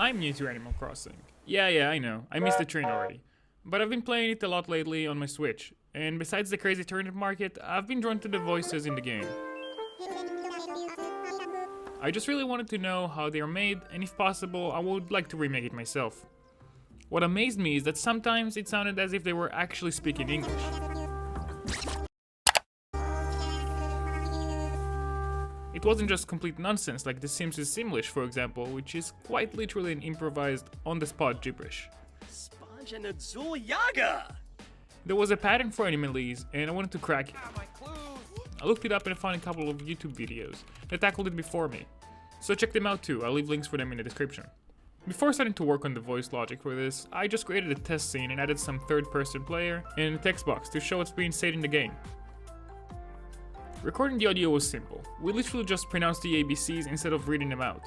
I'm new to Animal Crossing. Yeah, I know, I missed the train already. But I've been playing it a lot lately on my Switch, and besides the crazy turnip market, I've been drawn to the voices in the game. I just really wanted to know how they are made, and if possible, I would like to remake it myself. What amazed me is that sometimes it sounded as if they were actually speaking English. It wasn't just complete nonsense like The Sims' Simlish, for example, which is quite literally an improvised, on-the-spot gibberish. There was a pattern for Animalese, and I wanted to crack it. I looked it up and found a couple of YouTube videos that tackled it before me, so check them out too. I'll leave links for them in the description. Before starting to work on the voice logic for this, I just created a test scene and added some third-person player and a text box to show what's being said in the game. Recording the audio was simple. We literally just pronounced the ABCs instead of reading them out.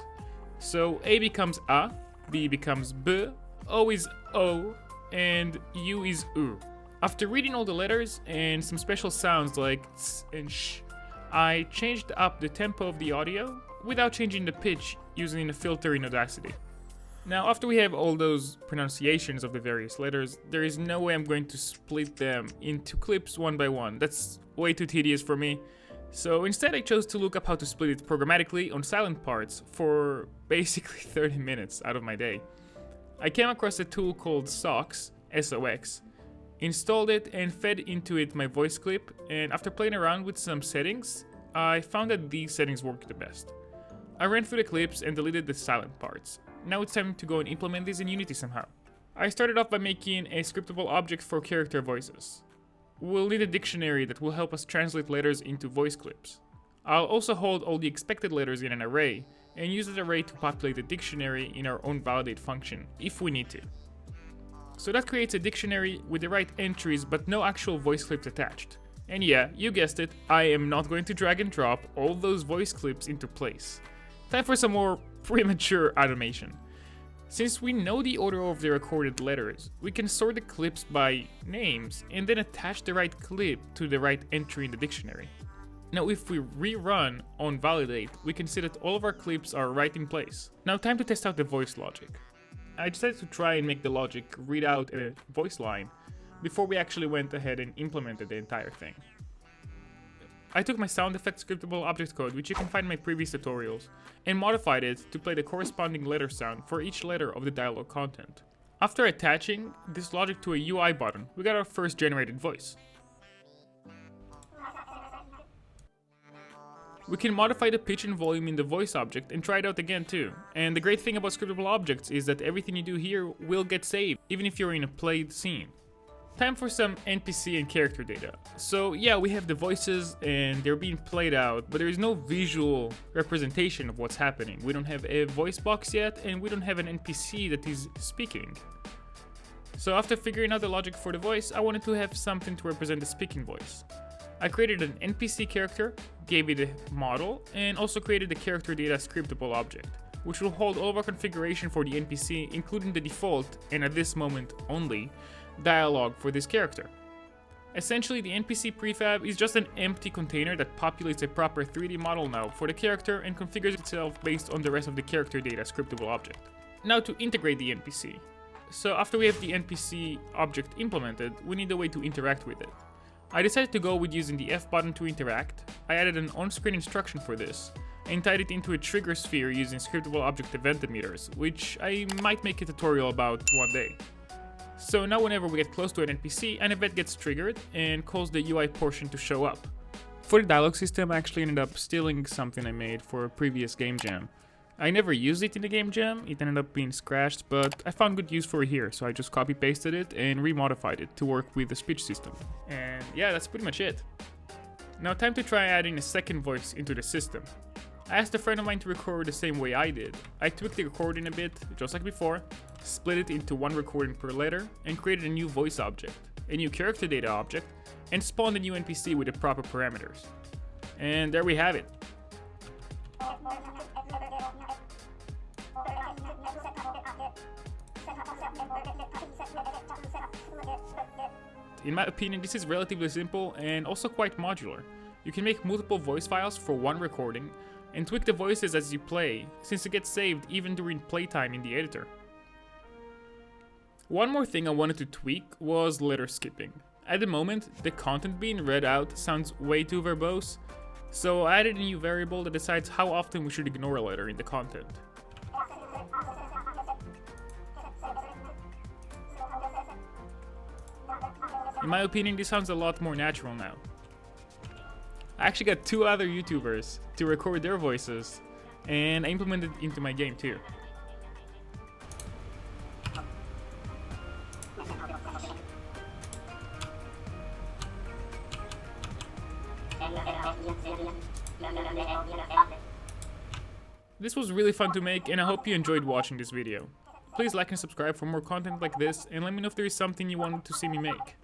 So A becomes A, B becomes B, O is O, and U is U. After reading all the letters and some special sounds like ts and sh, I changed up the tempo of the audio without changing the pitch using a filter in Audacity. Now, after we have all those pronunciations of the various letters, there is no way I'm going to split them into clips one by one. That's way too tedious for me. So instead I chose to look up how to split it programmatically on silent parts for basically 30 minutes out of my day. I came across a tool called SOX, S-O-X, installed it and fed into it my voice clip, and after playing around with some settings, I found that these settings worked the best. I ran through the clips and deleted the silent parts. Now it's time to go and implement these in Unity somehow. I started off by making a scriptable object for character voices. We'll need a dictionary that will help us translate letters into voice clips. I'll also hold all the expected letters in an array, and use that array to populate the dictionary in our own validate function, if we need to. So that creates a dictionary with the right entries but no actual voice clips attached. And yeah, you guessed it, I am not going to drag and drop all those voice clips into place. Time for some more premature automation. Since we know the order of the recorded letters, we can sort the clips by names and then attach the right clip to the right entry in the dictionary. Now if we rerun on validate, we can see that all of our clips are right in place. Now time to test out the voice logic. I decided to try and make the logic read out a voice line before we actually went ahead and implemented the entire thing. I took my Sound Effect Scriptable Object code, which you can find in my previous tutorials, and modified it to play the corresponding letter sound for each letter of the dialogue content. After attaching this logic to a UI button, we got our first generated voice. We can modify the pitch and volume in the voice object and try it out again too. And the great thing about scriptable objects is that everything you do here will get saved, even if you're in a played scene. Time for some NPC and character data. So yeah, we have the voices and they're being played out, but there is no visual representation of what's happening. We don't have a voice box yet, and we don't have an NPC that is speaking. So after figuring out the logic for the voice, I wanted to have something to represent the speaking voice. I created an NPC character, gave it a model, and also created the character data scriptable object, which will hold all of our configuration for the NPC, including the default, and at this moment only, dialogue for this character. Essentially, the NPC prefab is just an empty container that populates a proper 3D model now for the character and configures itself based on the rest of the character data scriptable object. Now to integrate the NPC. So after we have the NPC object implemented, we need a way to interact with it. I decided to go with using the F button to interact. I added an on-screen instruction for this, and tied it into a trigger sphere using scriptable object event emitters, which I might make a tutorial about one day. So now whenever we get close to an NPC, an event gets triggered and calls the UI portion to show up. For the dialogue system, I actually ended up stealing something I made for a previous game jam. I never used it in the game jam, it ended up being scratched, but I found good use for it here, so I just copy-pasted it and remodified it to work with the speech system. And yeah, that's pretty much it. Now time to try adding a second voice into the system. I asked a friend of mine to record the same way I did. I tweaked the recording a bit, just like before, split it into one recording per letter, and created a new voice object, a new character data object, and spawned a new NPC with the proper parameters. And there we have it. In my opinion, this is relatively simple and also quite modular. You can make multiple voice files for one recording, and tweak the voices as you play, since it gets saved even during playtime in the editor. One more thing I wanted to tweak was letter skipping. At the moment, the content being read out sounds way too verbose, so I added a new variable that decides how often we should ignore a letter in the content. In my opinion, this sounds a lot more natural now. I actually got 2 other YouTubers to record their voices, and I implemented it into my game too. This was really fun to make, and I hope you enjoyed watching this video. Please like and subscribe for more content like this, and let me know if there is something you wanted to see me make.